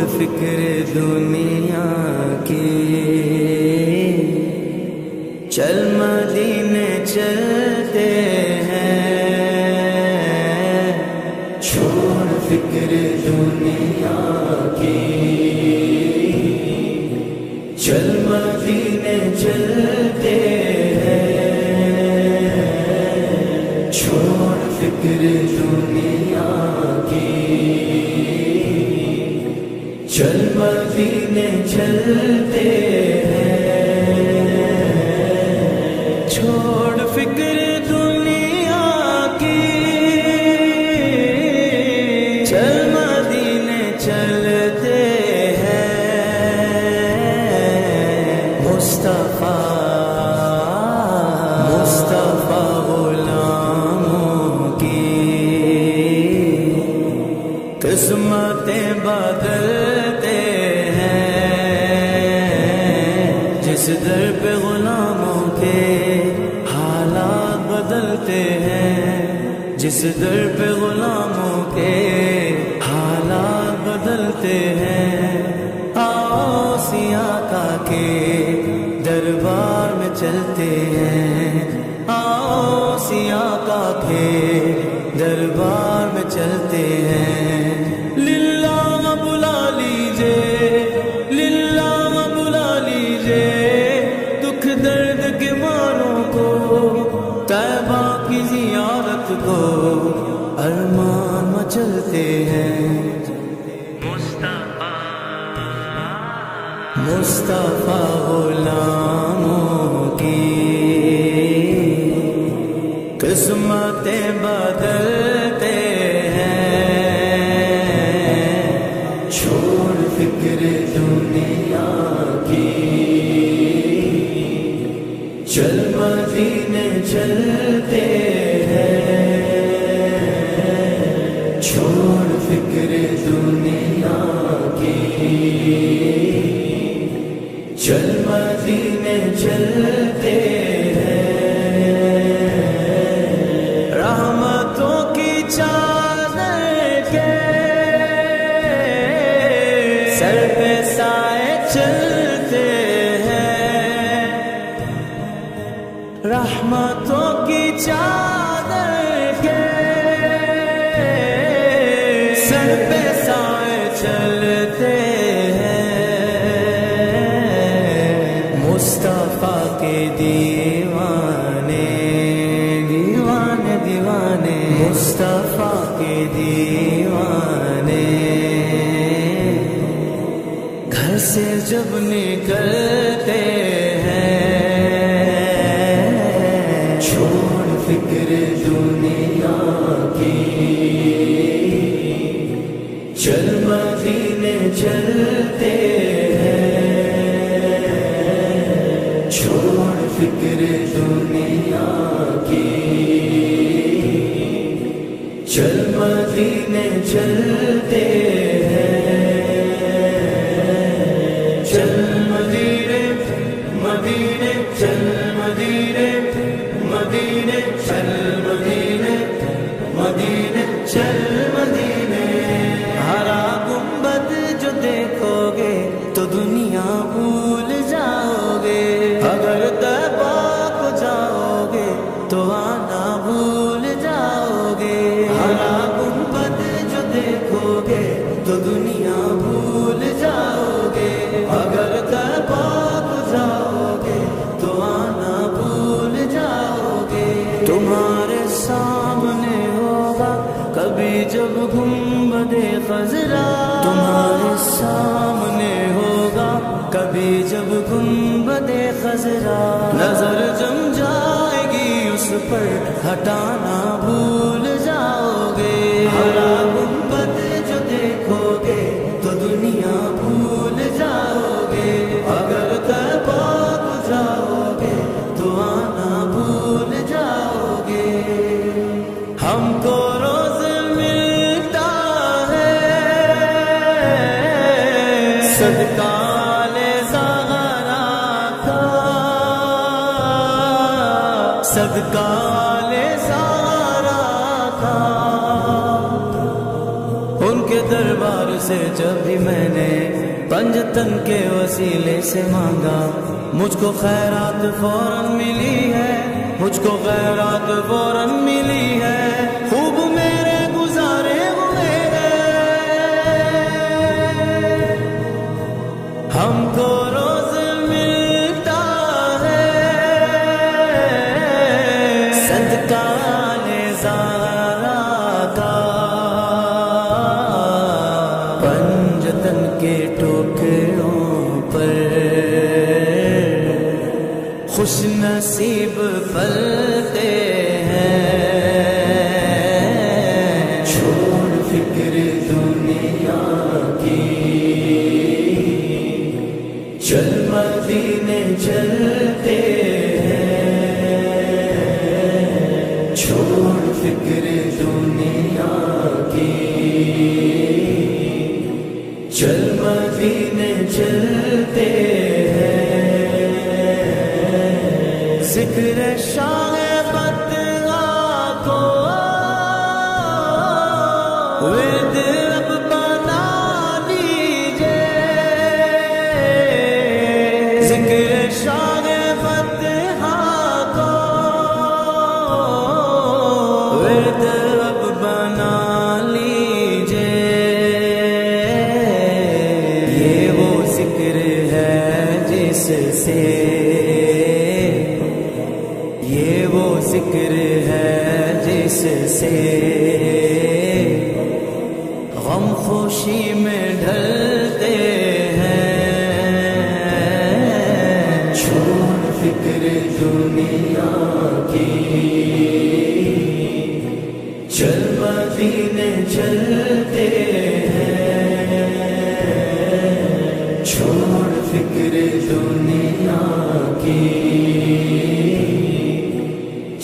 فکر دنیا کی، چل مدینے چلتے ہیں، چھوڑ فکر دنیا کی، چل مدینے چلتے ہیں، چھوڑ فکر دنیا کی، چل مدینے چلتے ہیں، چھوڑ فکر دنیا کی، چل مدینے چلتے ہیں، مصطفیٰ غلاموں کی قسمتیں بدلتے جس در پہ غلاموں کے حالات بدلتے ہیں، جس در پہ غلاموں کے حالات بدلتے ہیں، آؤ سیاقہ کے دربار میں چلتے ہیں، آؤ سیاقہ کے دربار میں چلتے ہیں، للہ بلا لیجئے، للہ بلا لیجئے، دکھ درد کے ماروں کو، طیبہ کی زیارت کو، ارمان مچلتے ہیں، مصطفیٰ غلاموں کی قسمتیں بدلتے ہیں، چھوڑ فکر دنیا کی، چل مدینے چلتے ہیں، چھوڑ فکر دنیا کی، چل مدینے چلتے ہیں، رحمتوں کی چادر کے سر پہ سائے چلتے ہیں، رحمتوں کی چادر کے سر پہ سائے چلتے مصطفیٰ کے دیوانے، دیوانے دیوانے، مصطفیٰ کے دیوانے، گھر سے جب نکلتے ہیں، چھوڑ فکر دنیا کی، چل مدینے چلتے چھوڑ فکر دنیا کی، چل مدینے چلتے ہیں، چل مدینے مدینے، چل مدینے مدینے، چل مدینے مدینے، چل مدینے، ہرا گنبد جو دیکھو گے تو دنیا بھول جاؤ گے، اگر طیبہ کو جاؤ گے تو آنا بھول جاؤ گے، ہرا گنبد جو دیکھو گے تو دنیا بھول جاؤ گے، اگر طیبہ کو جاؤ گے تو آنا بھول جاؤ گے، تمہارے سامنے ہوگا کبھی جب گنبد خضرا، تمہارے سامنے ہوگا کبھی جب گنبد خضرا، نظر جم جائے گی اس پر ہٹانا بھول جاؤ گے، ہرا گنبد جو دیکھو گے تو دنیا بھول جاؤ گے، اگر طیبہ کو جاؤ گے تو آنا بھول جاؤ گے، ہم کو روز ملتا ہے صدقہ صدقہ لے زہرا کا، ان کے دربار سے جب بھی میں نے پنجتن کے وسیلے سے مانگا، مجھ کو خیرات فوراً ملی ہے، مجھ کو خیرات فوراً ملی ہے، خوب میرے گزارے ہوئے ہم کو روز ملتا ہے صدقہ نظارہ کا، پنجتن کے ٹوکروں پر خوش نصیب پلتے ہیں، چھوڑ فکر دنیا کی، چل مدینے چلتے ہیں، چھوڑ فکر دنیا کی، چل مدینے چلتے ہیں، ذکر شاہ فتح کو ورد اب بنا لیجئے، ذکر شاہ فتح کو ورد اب بنا لیجئے، یہ وہ ذکر ہے جس سے، یہ وہ ذکر ہے جس سے غم خوشی میں ڈھلتے ہیں، چھوڑ فکر دنیا کی، چل مدینے چلتے ہیں، چھوڑ فکر دنیا کی،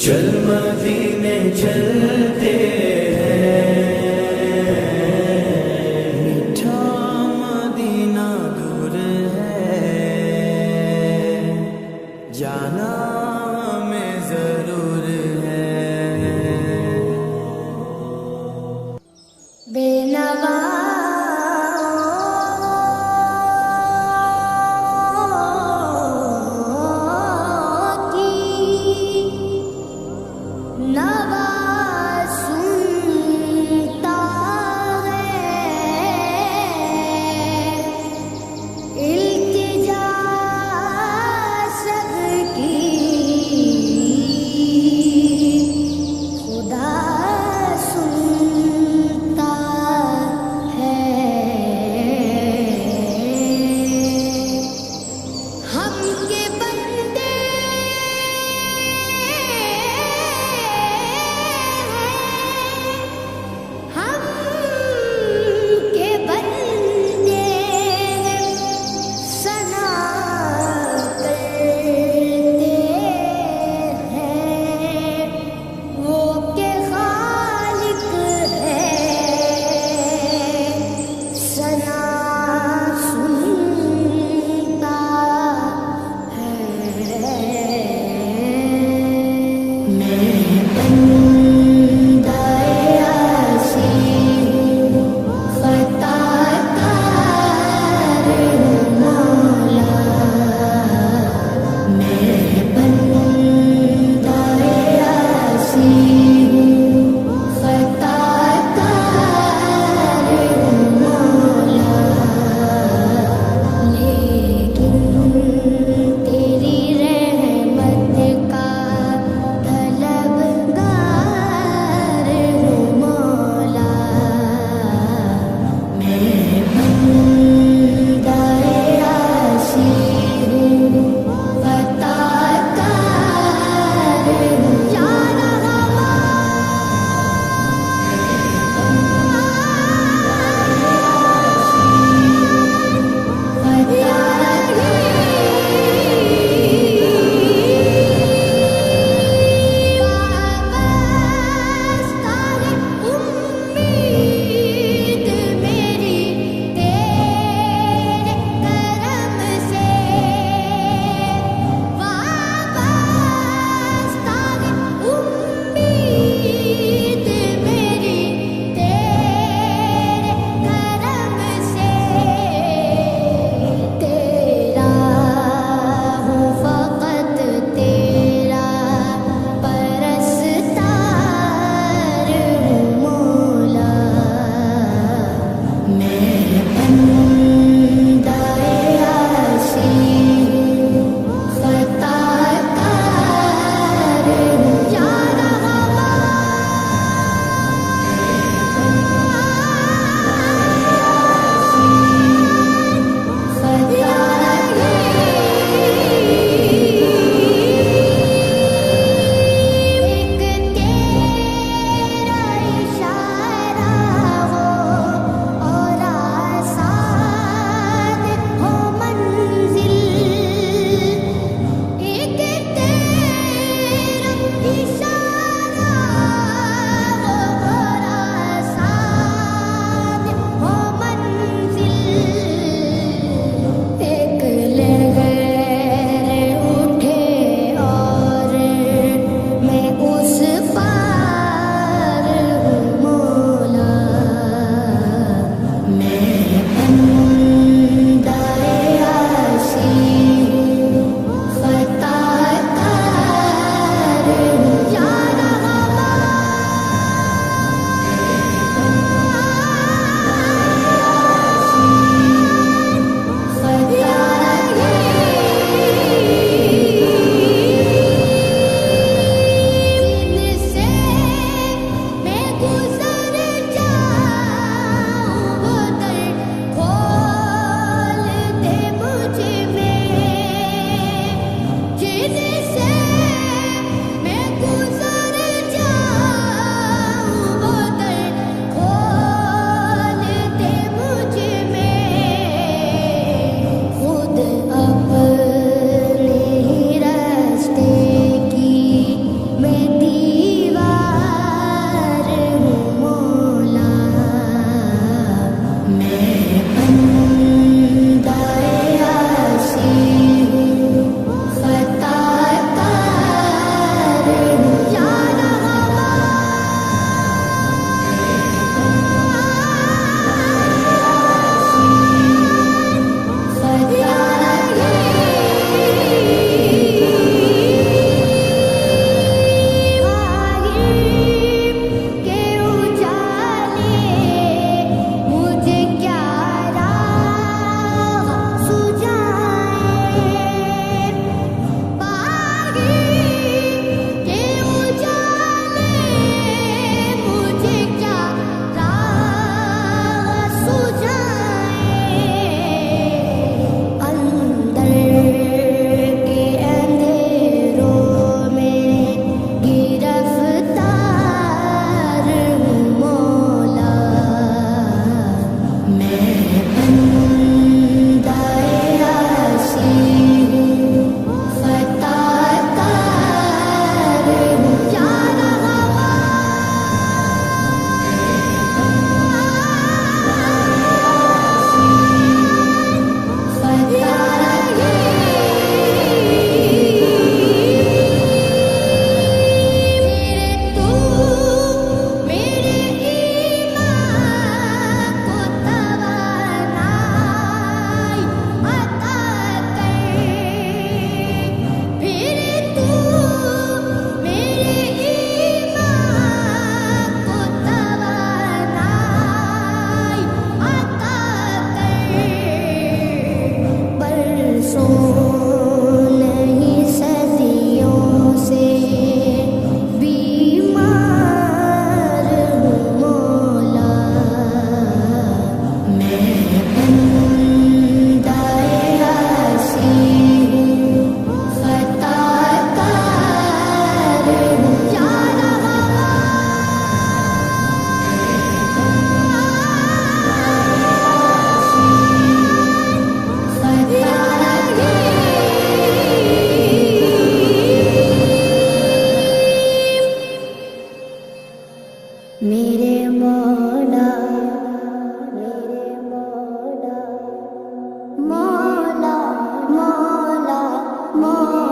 چل مدینے چلتے ہیں، میٹھا مدینہ دور ہے، جانا ہمیں ضرور ہے، بے نوا التجا سب کی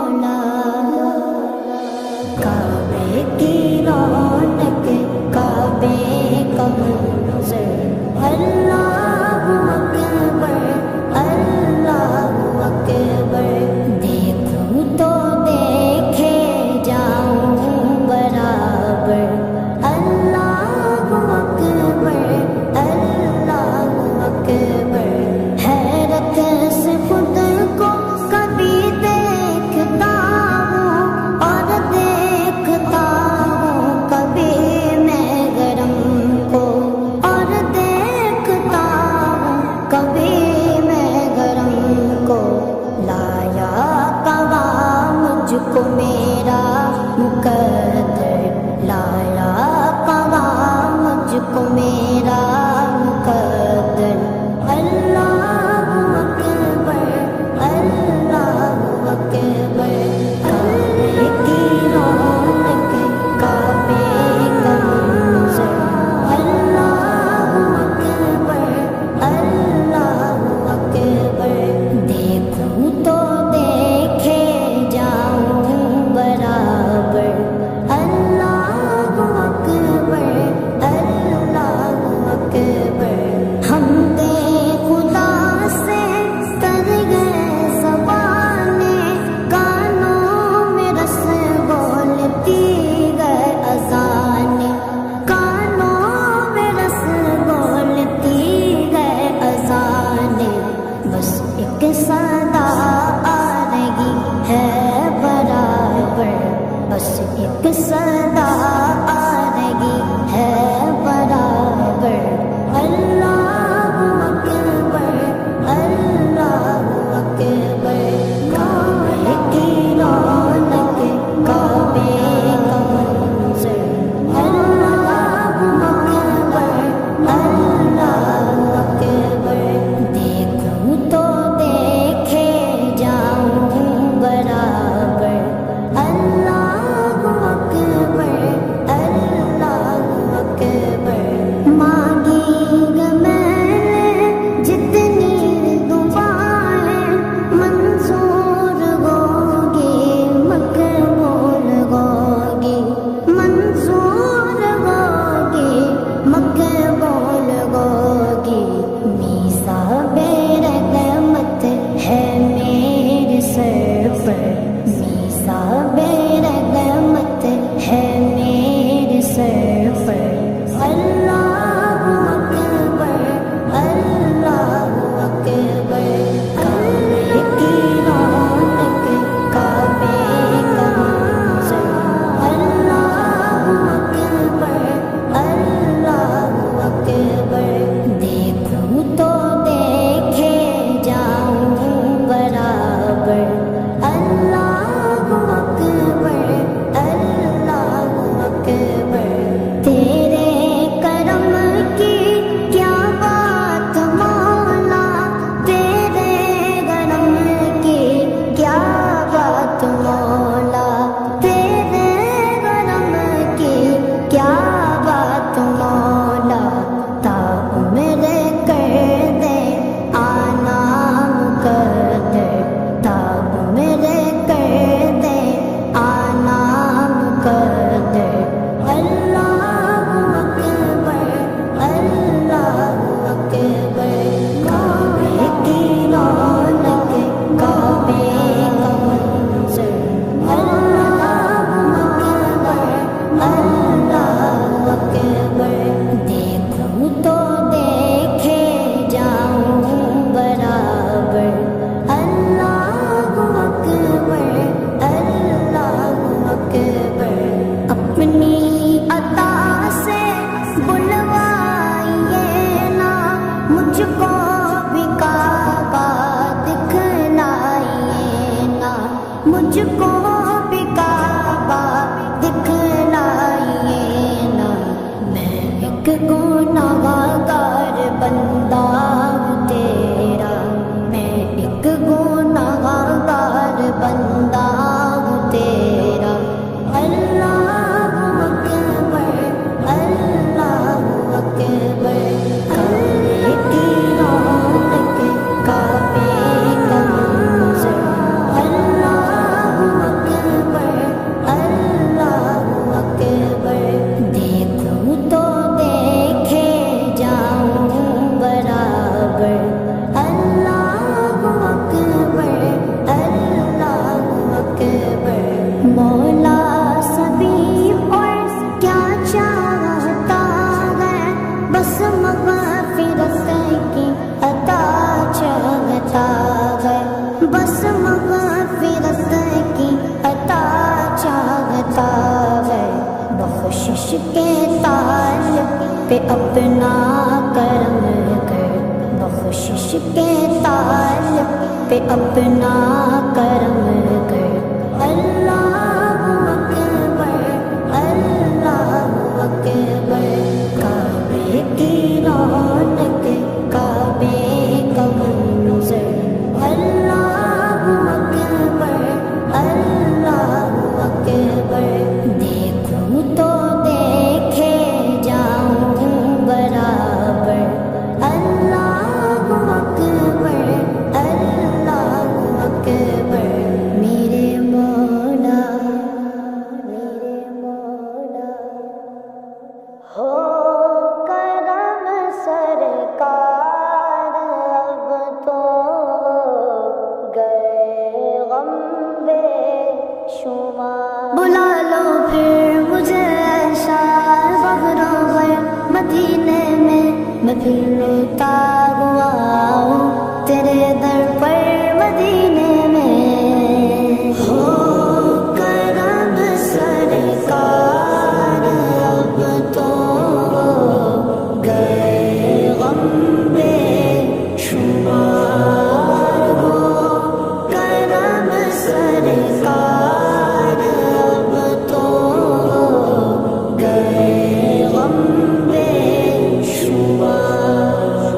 مولا کعبے کی رونق کعبے کا منظر اللہ اکبر اللہ اکبر دیکھوں تو دیکھے جاؤں برابر اللہ اکبر اللہ اکبر حیرت سے خود کو کبھی دیکھتا ہوں اور دیکھتا ہوں کبھی میں گرم کو اور دیکھتا ہوں کبھی میں گرم کو لایا قوام مجھ کو میرا مقدر لایا قوام مجھ کو میرا مقدر اللہ اکبر اللہ اکبر کعبے کی رونق کعبے کا منظر اللہ اکبر اللہ اکبر دیکھوں تو دیکھے جاؤں برابر اللہ اکبر اللہ اکبر ہم دے خدا سے کر گئے زبانیں کانوں میں رس بولتی گئے اذانیں کانوں میں رس بولتی گئے اذانیں بس ایک صدا آ رہی ہے برابر بس ایک صدا آ رہی ہے برابر اللہ اکبر اللہ اکبر کعبے کی رونق کعبے کا منظر اللہ اکبر اللہ اکبر دیکھوں تو دیکھے جاؤں برابر اللہ اکبر اللہ اکبر مانگی میں نے جتنی دعائیں منظور ہوگی مقبول ہوگی منظور ہوگی مقبول ہوگی میثاق رحمت ہے میرے سر پر میثاق رحمت ہے میرے سر پر اللہ اکبر اللہ اکبر کعبے کی رونق کعبے کا منظر اللہ اکبر اللہ اکبر دیکھوں تو دیکھے جاؤں برابر اللہ اکبر اللہ اکبر تیرے کرم کی کیا بات مولا تیرے کرم کی کیا بات مولا تیرے کرم کی کیا بات مولا تا میرے کر دے آنا مقدر تا میرے کر دے آنا مقدر اللہ اکبر اللہ اکبر کعبے کی رونق کعبے کا منظر اللہ اکبر اللہ اکبر دیکھوں تو دیکھے جاؤں برابر اللہ اکبر اللہ اکبر اپنی عطا سے بلوائیے نا مجھ کو بھی کعبہ دکھلائیے نا مجھ کو بھی کعبہ دکھلائیے نا میں ایک گنہگار بندہ ہوں تیرا میں ایک گنہگار بندہ ہوں تیرا اللہ اکبر اللہ اکبر کعبے کی رونق کعبے کا منظر اللہ پہ اپنا کرم کر، بخشش کے طالب پہ اپنا کرم کر۔ اللہ اکبر اللہ اکبر، کعبے کی رونق کعبے کا منظر۔ اللہ اکبر اللہ اکبر، دیکھوں تو دیکھے جاؤں برابر۔ اللہ اکبر اللہ اکبر، میرے مولا ہو کرم سرکار، اب تو گئے غم بے شمار۔ بلا لو پھر مجھے ایسا فخر و غیر، مدینے میں میں پھر روتا ہوا ہوں تیرے در پر مدینے میں۔ ہو کرم سرکار، اب تو گئے غم بے شمار۔ ہو کرم سرکار، اب تو گئے غم بے شمار۔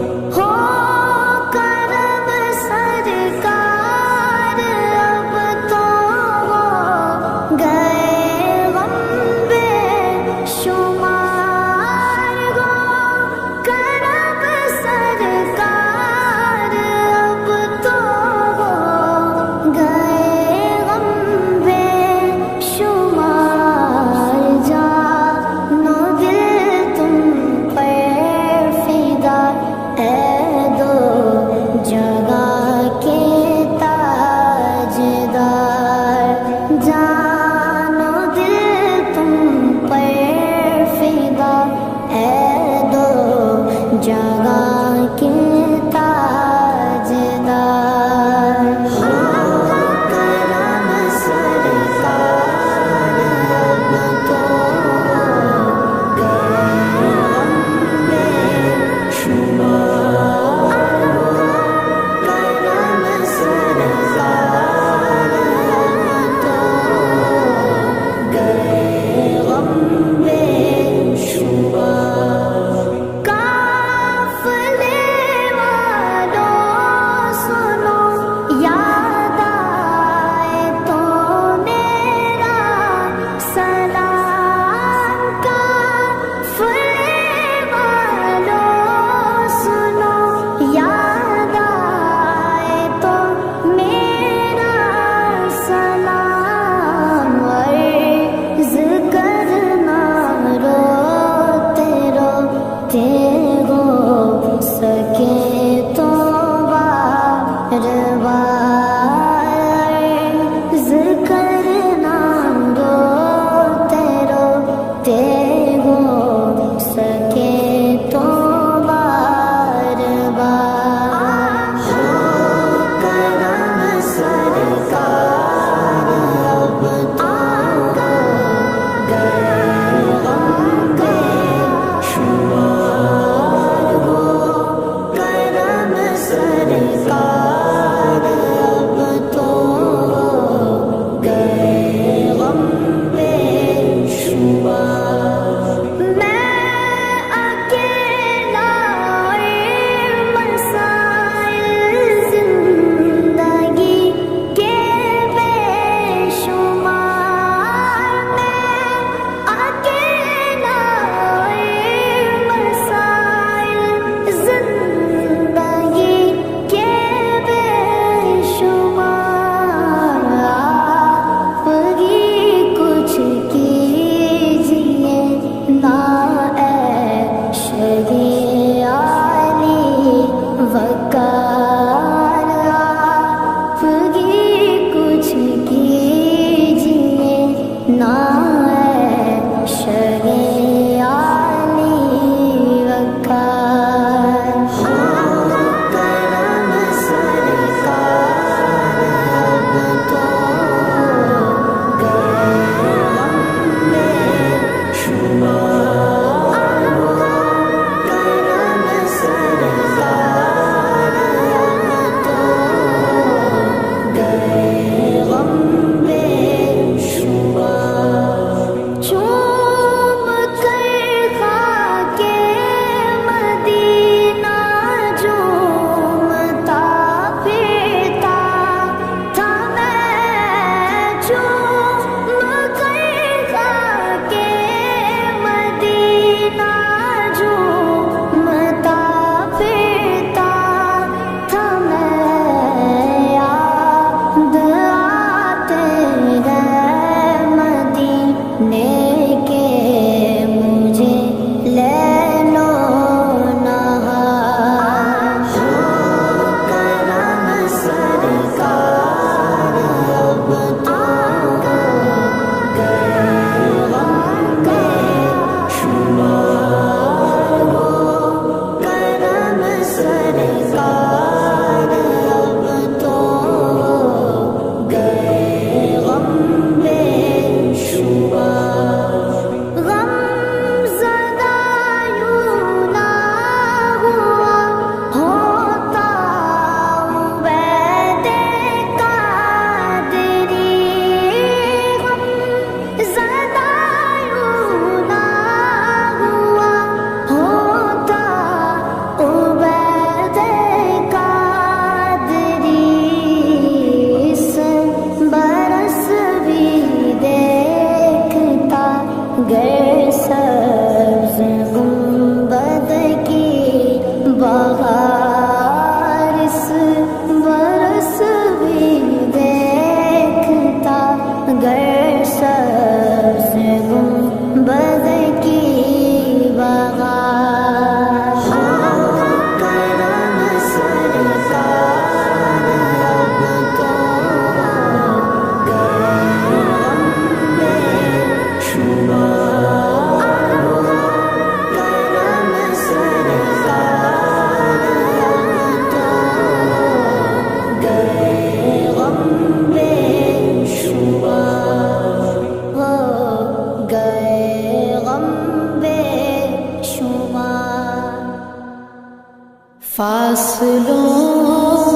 فاصلوں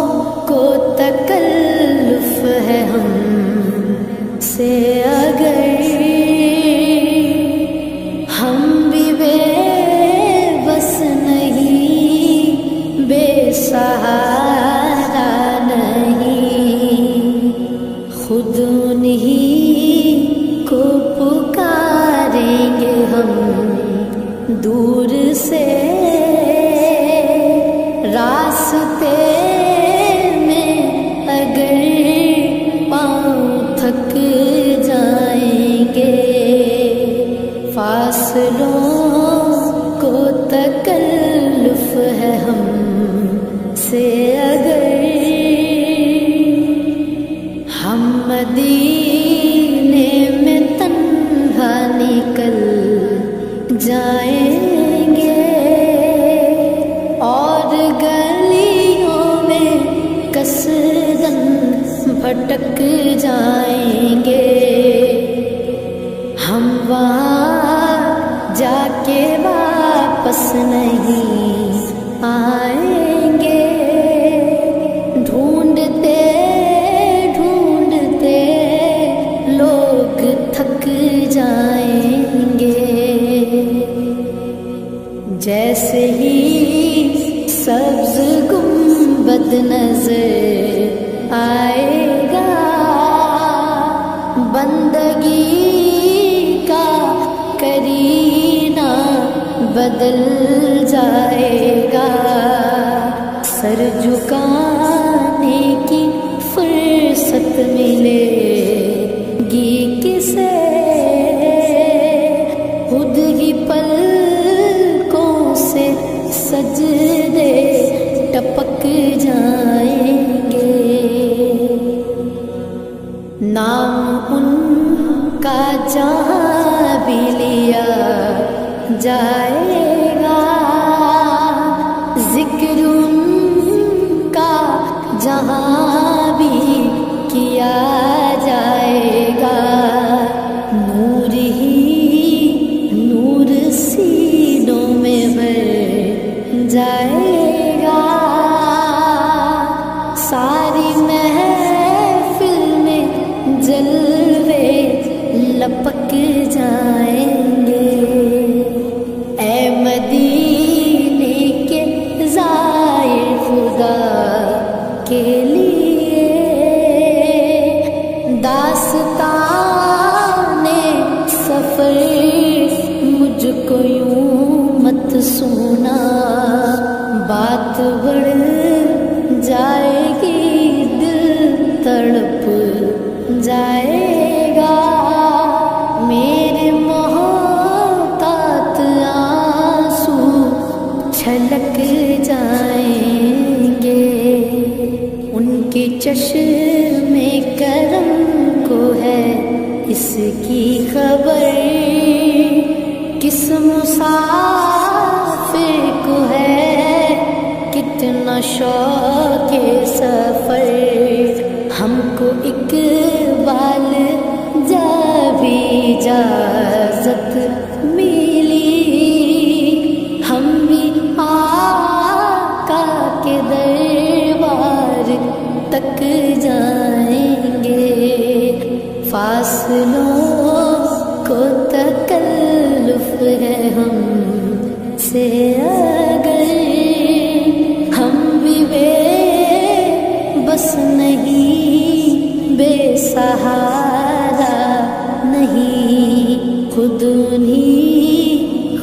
کو تکلف ہے ہم سے اگر ہم بھی بے بس نہیں، بے سہارا نہیں، خود انہیں کو پکاریں گے ہم دور سے، راستے میں اگر پاؤں تھک جائیں گے، فاصلوں کو تکلف ہے ہم سے اگر ہم مدینے میں تنہا نکل جائیں گے اور گلیوں میں کثرن بھٹک جائیں گے، ہم وہاں جا کے واپس نہیں آئیں گے، ڈھونڈتے ڈھونڈتے لوگ تھک جائیں گے، جیسے ہی سبز گنبد نظر آئے گا، بندگی کا کرینہ بدل جائے گا، سر جھکانے کی فرصت ملے گی کسے، خود ہی پلکوں سے سجدے ٹپک جائیں گے، نام ان کا جہاں بھی لیا جائے گا، ذکر ان کا جہاں بھی کیا جائے گا، نور ہی نور سینوں میں بھر جائے گا، ساری محفل میں جلوے لپک جائیں گے، اے مدینے کے زائر خدا کے لیے داستان سفر مجھ کو یوں مت سونا، بات بڑھ جائے گی دل تڑپ جائے گا، میرے محتاط آنسو چھلک جائیں گے، ان کے چشم کرم کو ہے اس کی خبر، کس مسافر کو ہے کتنا شوق سفر، ہم کو اقبال جب اجازت ملی، ہم بھی آقا کے دربار تک جائیں گے، فاصلوں کو تکلف ہے ہم سے اگر ہم بھی بے بس نہیں، بے سہارا نہیں، خود انہیں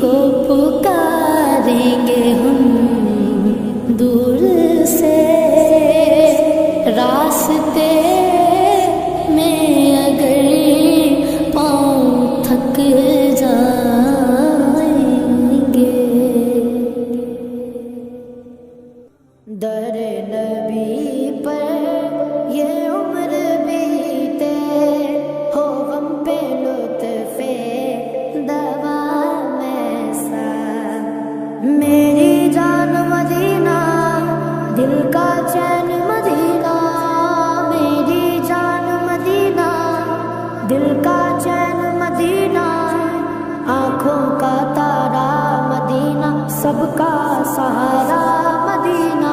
کو پکاریں گے ہم دور سے، راستے میں اگر پاؤں تھک جائیں گے، در نبی پر یہ عمر بیتے، ہو غم پہ لطف دوا ایسا، میری جان مدینہ دل کا چین مدینہ، میری جان مدینہ دل کا چین مدینہ، آنکھوں کا تارا مدینہ، سب کا سہارا مدینہ،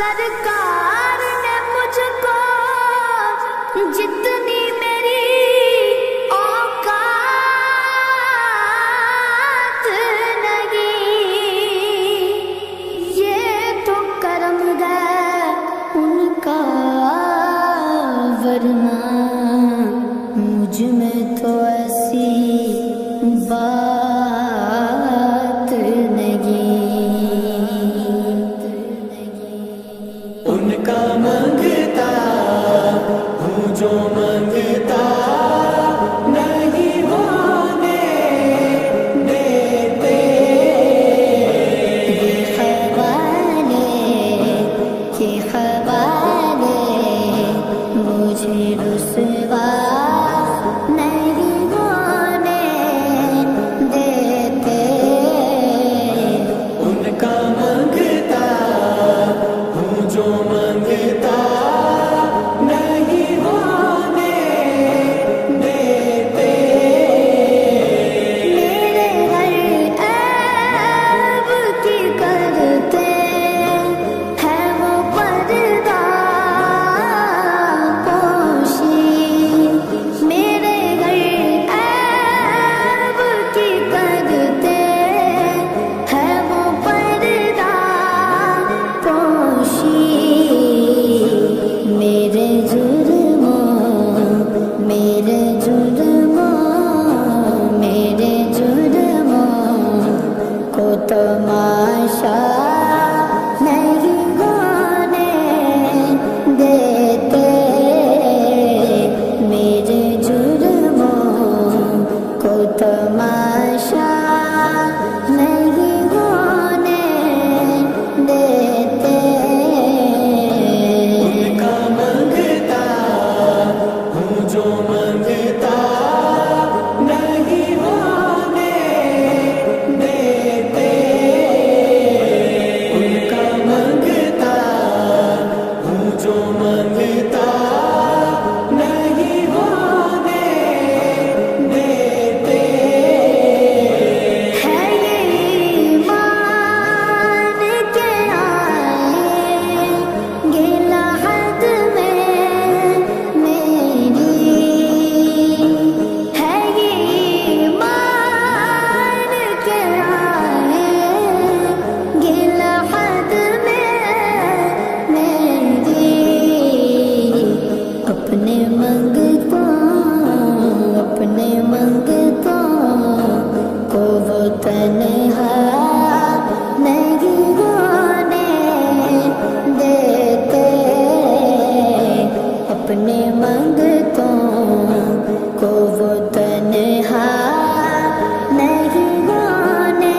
سرکار نے مجھ کو جتنی میری اوقات نہیں، یہ تو کرم ہے ان کا، ورنہ مجھ میں تو ایسی بات نہیں۔ ان کا منگتا ہوں جو منگتا نہیں ہونے دیتے، یہ حوالے کے حوالے مجھے رسوا نہیں ہونے دیتے۔ ان کا منگتا ہوں جو منگتا نہیں ہونے دیتے، میرے ہر عیب کی کرتے ہیں وہ پردہ پوشی، میرے ہر عیب کی کرتے ہیں وہ پردہ پوشی، میرے جرموں میرے جرموں کو تماشا نہیں ہونے دیتے، میرے جرموں کو تماشا نہیں ہونے دیتے۔ ان کا منگتا ہوں جو منگتا نہیں ہونے دیتے، ان کا منگتا ہوں جو منگتا نہیں ہونے دیتے۔ ہے یہ ایمان کے آئے گلا حد میں میری، ہے یہ ایمان کے آئے گلا حد میں میری، اپنے منگتوں کو وہ تنہا نہیں ہونے دیتے، اپنے منگتوں کو وہ تنہا نہیں ہونے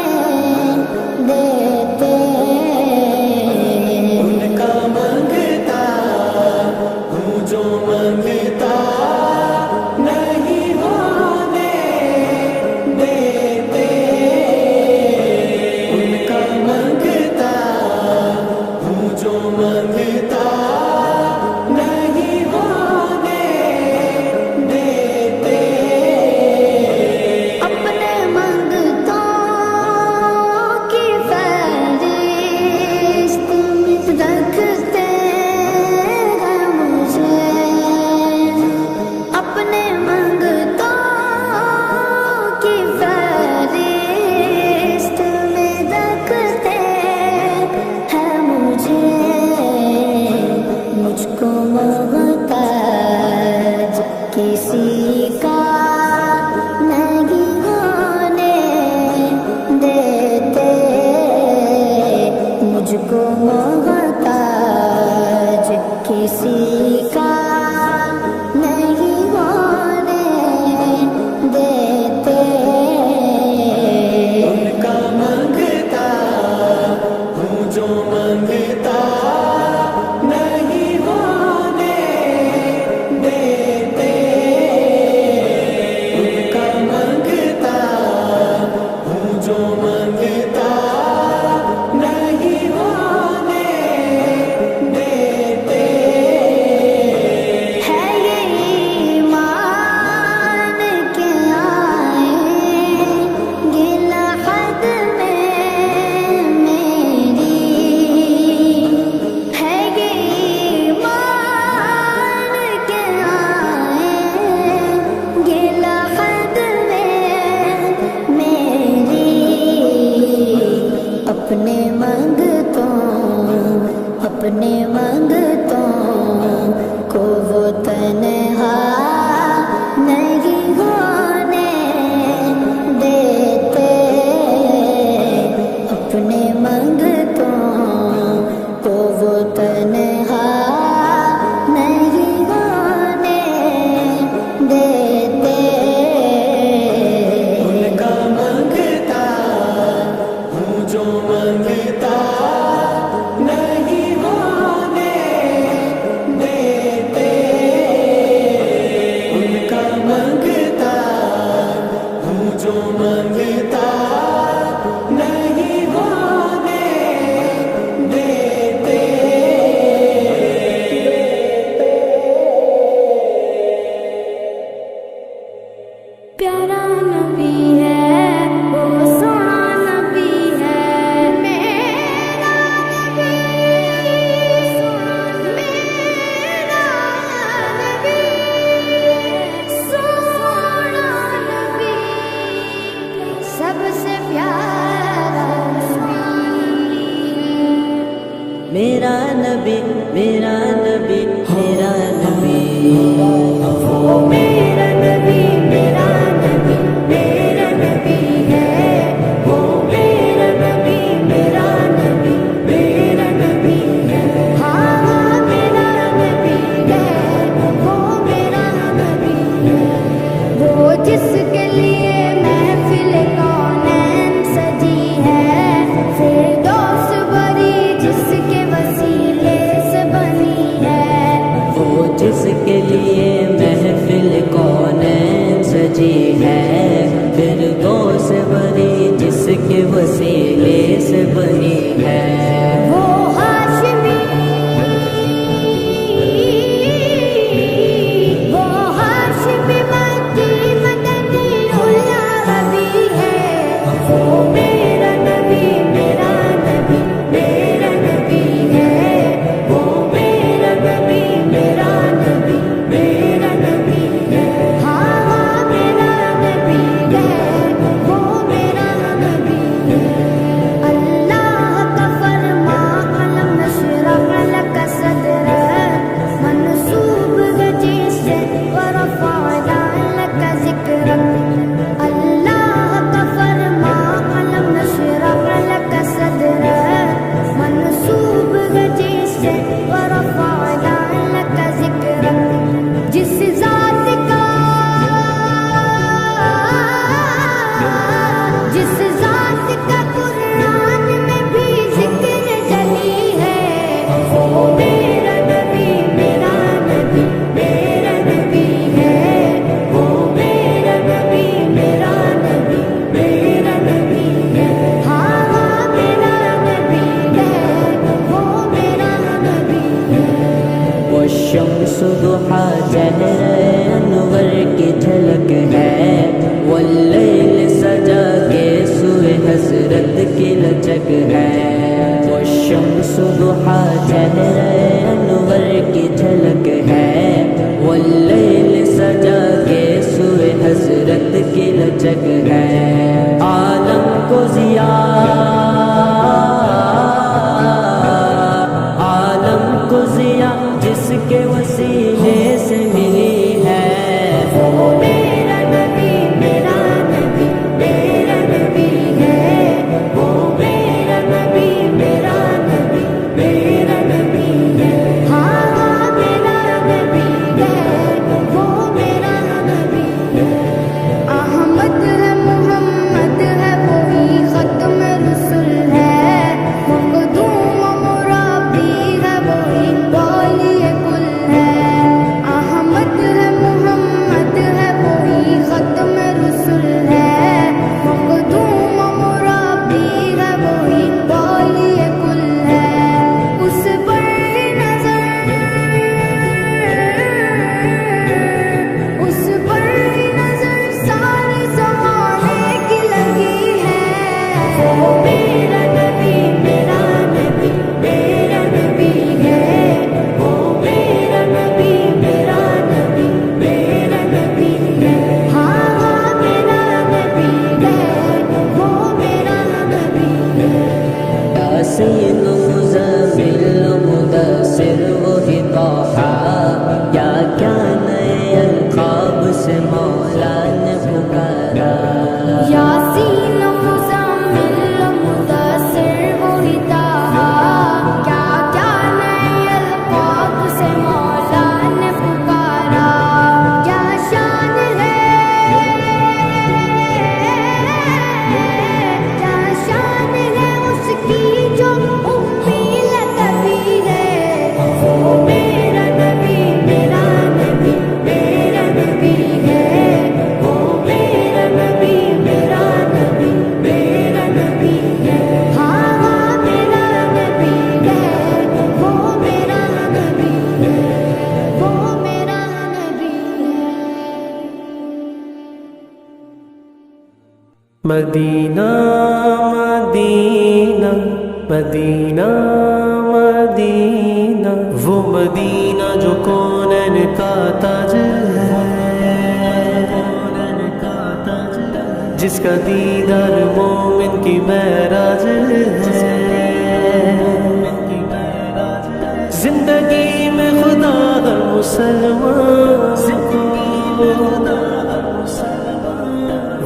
دیتے۔ ان کا منگتا ہوں جو منگتا نہیں ہونے دیتے، ان کا منگتا ہوں جو منگتا نہیں ہونے دیتے۔ اپنے منگتوں کو وہ تنہا نہیں ہونے دیتے، اپنے منگتوں کو وہ تنہا نہیں ہونے دیتے۔ ان کا منگتا ہوں جو منگتا نہیں ہونے دیتے، ان کا منگتا ہوں جو منگتا نہیں ہونے دیتے۔ پیارا نبی ہے وہ سونا نبی ہے، میرا نبی میرا نبی سونا نبی، سب سے پیارا نبی، میرا نبی میرا نبی میرا نبی، وہ میرا نبی میرا نبی میرا نبی ہے، وہ میرا نبی میرا نبی میرا نبی ہے، ہاں ہاں میرا نبی ہے، وہ میرا نبی ہے، وہ جس کے لیے محفل کونین سجی ہے، فردوس بری جس کے وسیلے سے بنی ہے، وہ جس کے لیے محفل کونین سجی ہے، فردوس بری جس کے وسیلے سے بنی ہے، وہ ہاشمی مکی مدنی العربی ہے، وہ میرا نبی میرا نبی میرا نبی ہے، وہ میرا نبی میرا نبی میرا نبی ہے، ہاں ہاں میرا نبی ہے، وہ میرا نبی ہے، اللہ کا فرما قلم نشرح لک صدرک، منصوب ہے جس سے ورفعنا لک ذکرک، اللہ کا فرما قلم نشرح لک صدرک، منصوب ہے جس سے ورفعنا لک ذکرک، جس ذات کا قرآن میں بھی ذکر جلی ہے، وہ میرا نبی میرا نبی میرا نبی ہے، وہ میرا نبی میرا نبی میرا نبی ہے، ہاں ہاں میرا نبی ہے، وہ میرا نبی ہے، والشمس ضحا چہرہ انور کی جھلک ہے، واللیل سجا کے سوئے حسرت کی لچک ہے، والشمس ضحا چہرہ انور کی جھلک ہے، واللیل سجا کے سوئے حسرت کی لچک ہے، عالم کو عالم کو ضیا جس کے وسیلے سے ملی ہے، وہ میرا نبی میرا نبی میرا نبی ہے، وہ میرا نبی میرا نبی میرا نبی ہے، ہاں ہاں میرا نبی ہے، وہ میرا نبی ہے، احمد ہے محمد ہے وہی ختم رسول ہے، مخدوم و مرابی ہے وہی والی کل ہے، احمد ہے محمد ہے وہی ختم رسول ہے، مخدوم و مرابی ہے وہی والی کل ہے، اس پر نظر سارے زمانے کی لگی ہے، وہ میرا نبی میرا نبی میرا نبی ہے، وہ میرا نبی میرا نبی میرا نبی ہے، ہاں ہاں میرا نبی ہے، وہ میرا نبی ہے، یاسین مزمل مدینہ مدینہ وہ مدینہ جو کونین کا تاج ہے، جس کا دیدار مومن کی معراج ہے۔ زندگی میں خدا ہر مسلمان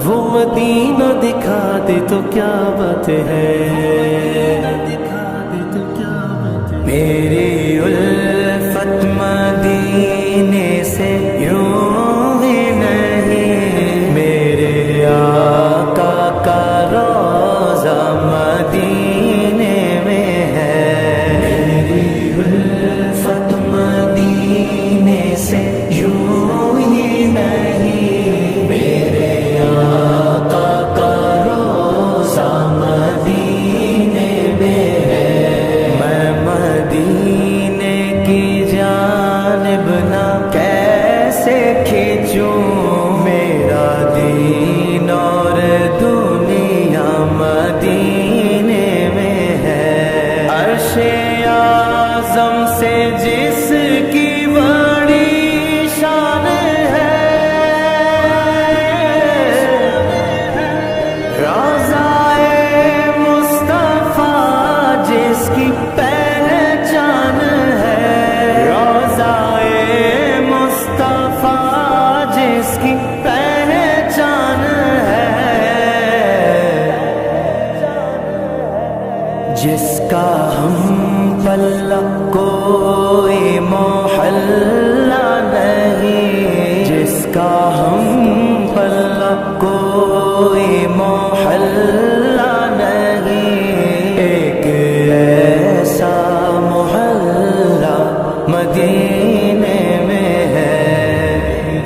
وہ مدینہ دکھا دے تو کیا بات ہے، میری الفت مدینے سے یوں ہی نہیں، میرے آقا کا روضہ مدینے میں ہے، میری الفت مدینے سے یوں ہی نہیں، میرے آقا کا روضہ مدینے میں ہے۔ میں مدینے کی جانب نہ کیسے کھینچوں، میرا دین اور دنیا مدینے میں ہے، عرش اعظم سے جس کی بڑی شان ہے، روضہ مصطفیٰ جس کی پہچان ہے، روضہ مصطفیٰ جس کی پہچان ہے، جس کا ہم پلہ کوئی محلہ نہیں، جس کا ہم پلہ کوئی محلہ نہیں، ایک ایسا محلہ مدینے میں ہے۔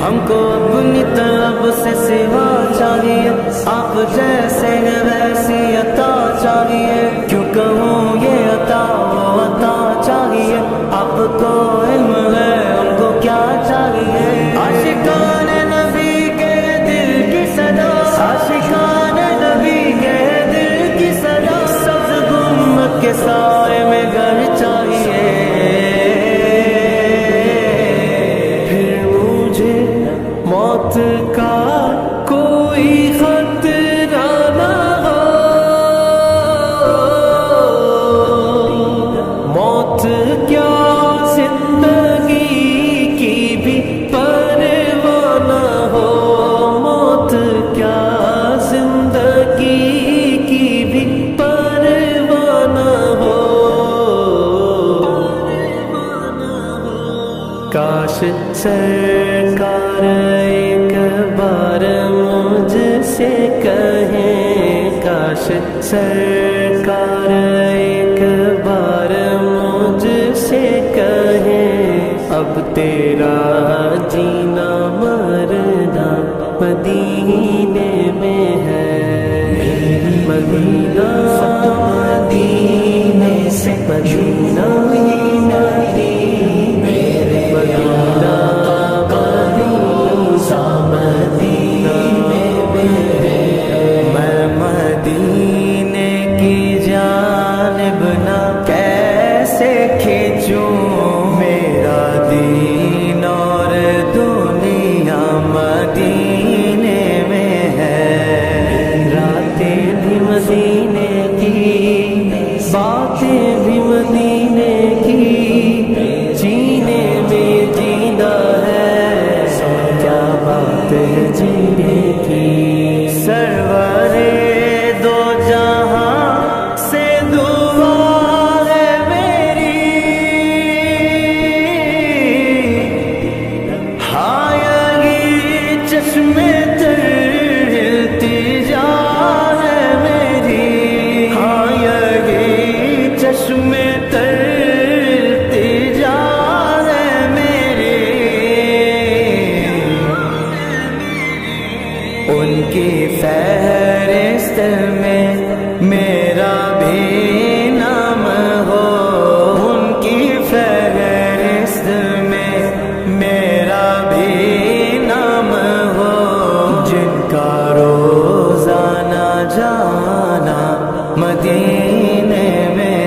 ہم کو اپنی طلب سے سوا چاہیے، آپ جیسے ویسی عطا چاہیے، کیوں کہوں یہ عطا وہ عطا چاہیے، آپ کو علم ہے ہم کو کیا چاہیے، عاشقان نبی کے دل کی صدا، عاشقان نبی کے دل کی صدا، سبز گنبد کے سائے میں گھر چاہیے، پھر مجھے موت کا کوئی خطرہ نہ ہو، موت کیا زندگی کی بھی پرواہ نہ ہو، موت کیا زندگی کی بھی پرواہ نہ ہو، کاش سرکار ایک بار مجھ سے کہیں، کاش سرکار ایک بار مجھ سے کہیں، اب تیرا جینا مرنا مدینے میں ہے، مدینہ مدینے سے مدینہ مدینہ میں مدینے کی جانب نہ کیسے کھینچوں، میرا دین اور دنیا مدینے میں ہے، راتیں بھی مدینے کی، باتیں بھی مدینے کی، جینے میں جینا ہے، کیا بات ہے جینے کی، سرور دو جہاں سے دعا ہے میری، ہائے چشمے تر التجا ہے میری، ہائے چشمے تر التجا ہے میری، ان کی فہرست میں میرا بھی نام ہو، ان کی فہرست میں میرا بھی نام ہو، جن کا روزانہ جانا مدینے میں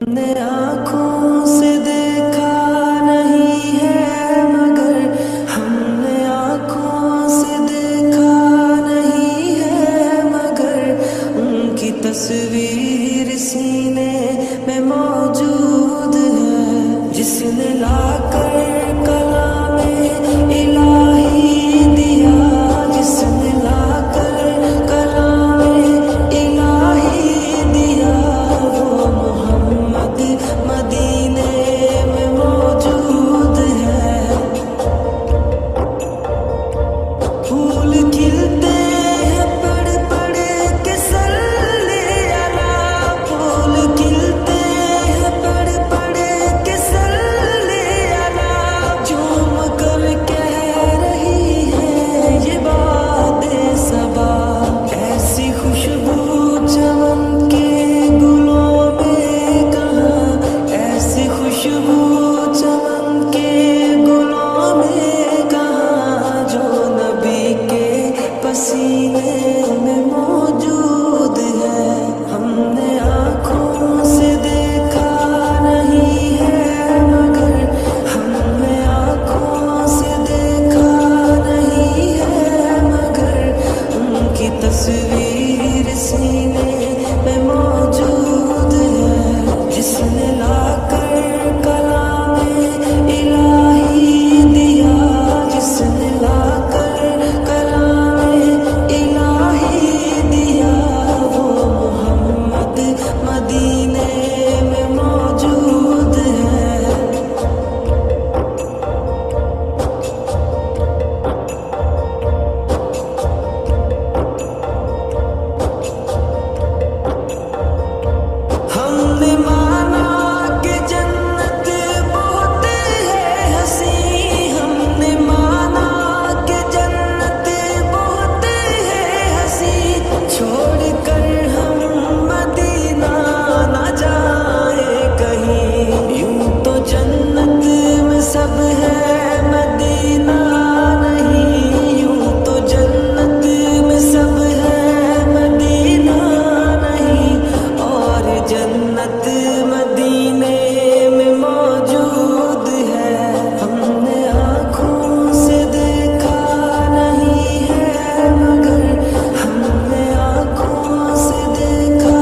نے آنکھوں سے دیکھا نہیں ہے مگر ہم نے آنکھوں سے دیکھا نہیں ہے مگر ان کی تصویر سینے میں موجود ہے جس نے لا کر کلام الہی دیا جس نے لا کر کلام الہی دیا وہ محمد مدینے میں موجود ہے پھول کھلتے ہیں پڑھ پڑھ کے صلی علی پھول کھلتے ہیں پڑھ پڑھ کے صلی علی جھوم کر کہہ رہی ہے یہ بات صبا ایسی خوشبو چمن کے گلوں میں کہاں ایسی خوشبو چمن کے گلوں میں کہاں جو نبی کے پسینے میں موجود ہے ہم نے آنکھوں سے دیکھا نہیں ہے مگر ہم نے آنکھوں سے دیکھا نہیں ہے مگر ان کی تصویر سینے میں موجود ہے جس نے لا کر کلام الہی دیا جس نے لا کر کلام الہی دیا وہ محمد مدینے میں موجود ہے ہم نے مانا کہ جنت بہت ہے حسین ہم نے مانا کہ جنت بہت ہے حسین چھوڑ کر ہم مدینہ نہ جائیں کہیں یوں تو جنت میں سب ہے مدینہ نہیں یوں تو جنت میں سب ہے مدینہ نہیں اور جنت مدینے میں موجود ہے ہم نے آنکھوں سے دیکھا نہیں ہے مگر ہم نے آنکھوں سے دیکھا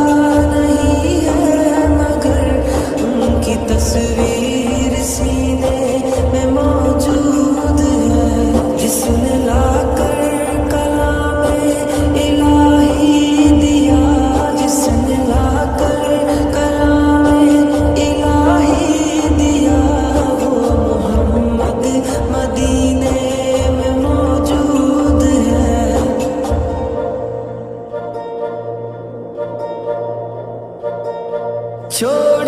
نہیں ہے مگر ان کی تصویر سینے میں موجود ہے جس نے لا کر کلام الہی دیا جس نے لا کر کلام الہی دیا وہ محمد مدینے میں موجود ہے چھوڑ